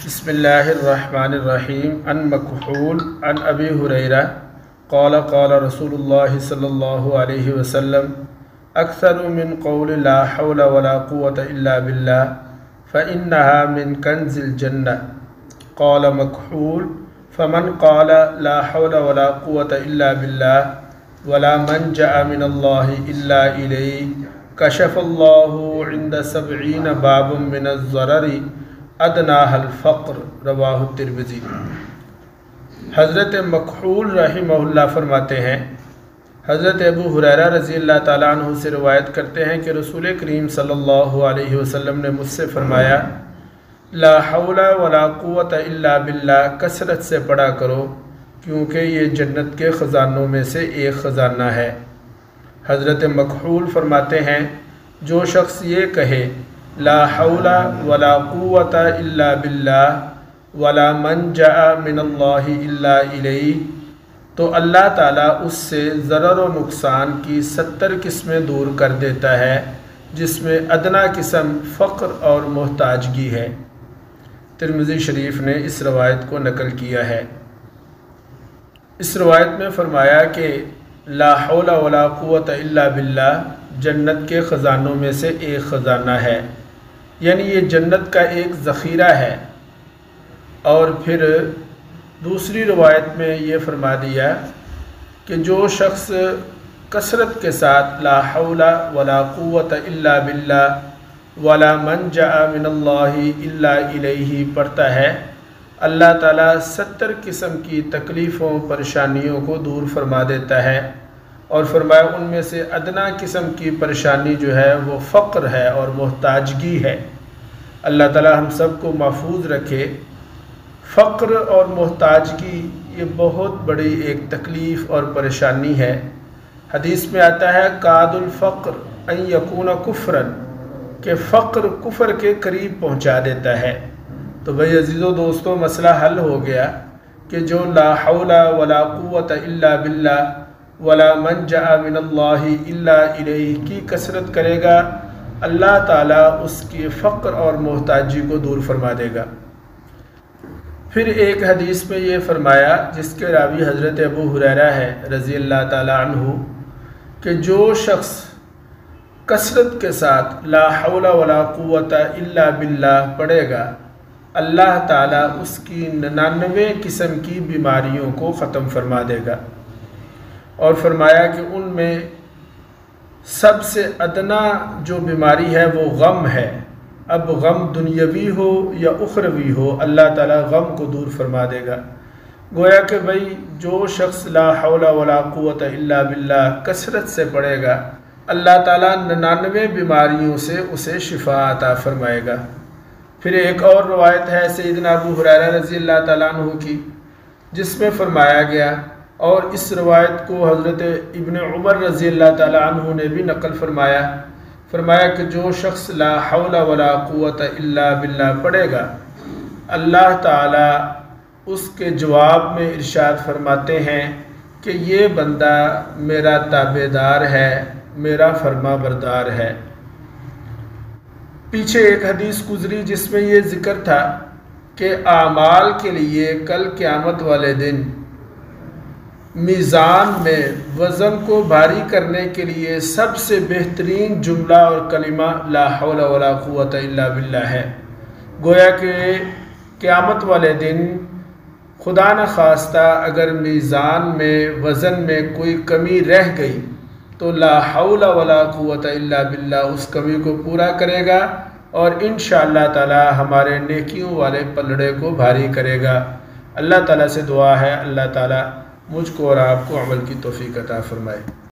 بسم اللہ الرحمن الرحیم عن مکحول عن ابی ہریرہ قال قال رسول اللہ صلی اللہ علیہ وسلم اکثر من قول لا حول ولا قوة الا باللہ فإنها من کنز الجنہ قال مکحول فمن قال لا حول ولا قوة الا باللہ ولا منجأ من اللہ الا الیہ کشف اللہ عند 70 باب من الضرر ادناہ الفقر رواہ الترمذی۔ حضرت مکحول رحمہ اللہ فرماتے ہیں، حضرت ابو ہریرہ رضی اللہ تعالیٰ عنہ سے روایت کرتے ہیں کہ رسول کریم صلی اللہ علیہ وسلم نے مجھ سے فرمایا، لا حول ولا قوة الا باللہ کثرت سے پڑھا کرو کیونکہ یہ جنت کے خزانوں میں سے ایک خزانہ ہے۔ حضرت مکحول فرماتے ہیں، جو شخص یہ کہے لا حول ولا قوة الا باللہ ولا منجأ من اللہ الا الیہ، تو اللہ تعالیٰ اس سے ضرر و نقصان کی 70 قسمیں دور کر دیتا ہے، جس میں ادنا قسم فقر اور محتاجگی ہے۔ ترمذی شریف نے اس روایت کو نقل کیا ہے۔ اس روایت میں فرمایا کہ لا حول ولا قوة الا باللہ جنت کے خزانوں میں سے ایک خزانہ ہے، یعنی یہ جنت کا ایک ذخیرہ ہے۔ اور پھر دوسری روایت میں یہ فرما دیا کہ جو شخص کثرت کے ساتھ لا حول ولا قوة الا باللہ ولا منجأ من اللہ الا الیہ پڑھتا ہے، اللہ تعالیٰ 70 قسم کی تکلیفوں پریشانیوں کو دور فرما دیتا ہے، اور فرمایا ان میں سے ادنا قسم کی پریشانی جو ہے وہ فقر ہے اور محتاجگی ہے۔ اللہ تعالیٰ ہم سب کو محفوظ رکھے۔ فقر اور محتاجگی یہ بہت بڑی ایک تکلیف اور پریشانی ہے۔ حدیث میں آتا ہے کاد الفقر ان یکون کفرا، کہ فقر کفر کے قریب پہنچا دیتا ہے۔ تو بھئی عزیزو دوستو، مسئلہ حل ہو گیا کہ جو لا حول ولا قوة الا باللہ ولا منجأ من اللہ الا الیہ کی کثرت کرے گا، اللہ تعالیٰ اس کے فقر اور محتاجی کو دور فرما دے گا۔ پھر ایک حدیث میں یہ فرمایا، جس کے راوی حضرت ابو ہریرہ ہے رضی اللہ تعالیٰ عنہ، کہ جو شخص کثرت کے ساتھ لا حول ولا قوة الا باللہ پڑھے گا، اللہ تعالیٰ اس کی 99 قسم کی بیماریوں کو ختم فرما دے گا۔ اور فرمایا کہ ان میں سب سے ادنا جو بیماری ہے وہ غم ہے۔ اب غم دنیاوی ہو یا اخروی ہو، اللہ تعالیٰ غم کو دور فرما دے گا۔ گویا کہ بھئی جو شخص لا حول ولا قوة الا باللہ کثرت سے پڑھے گا، اللہ تعالیٰ 99 بیماریوں سے اسے شفا عطا فرمائے گا۔ پھر ایک اور روایت ہے سیدنا ابو ہریرہ رضی اللہ تعالیٰ عنہ کی، جس میں فرمایا گیا، اور اس روایت کو حضرت ابن عمر رضی اللہ تعالیٰ عنہ نے بھی نقل فرمایا کہ جو شخص لا حول ولا قوة الا باللہ پڑھے گا، اللہ تعالیٰ اس کے جواب میں ارشاد فرماتے ہیں کہ یہ بندہ میرا تابعدار ہے، میرا فرما بردار ہے۔ پیچھے ایک حدیث گزری جس میں یہ ذکر تھا کہ اعمال کے لیے کل قیامت والے دن میزان میں وزن کو بھاری کرنے کے لیے سب سے بہترین جملہ اور کلمہ لا حول ولا قوة الا باللہ ہے۔ گویا کہ قیامت والے دن خدا نخواستہ اگر میزان میں وزن میں کوئی کمی رہ گئی تو لا حول ولا قوة الا باللہ اس کمی کو پورا کرے گا، اور انشاءاللہ تعالی ہمارے نیکیوں والے پلڑے کو بھاری کرے گا۔ اللہ تعالیٰ سے دعا ہے اللہ تعالیٰ مجھ کو اور آپ کو عمل کی توفیق عطا فرمائے۔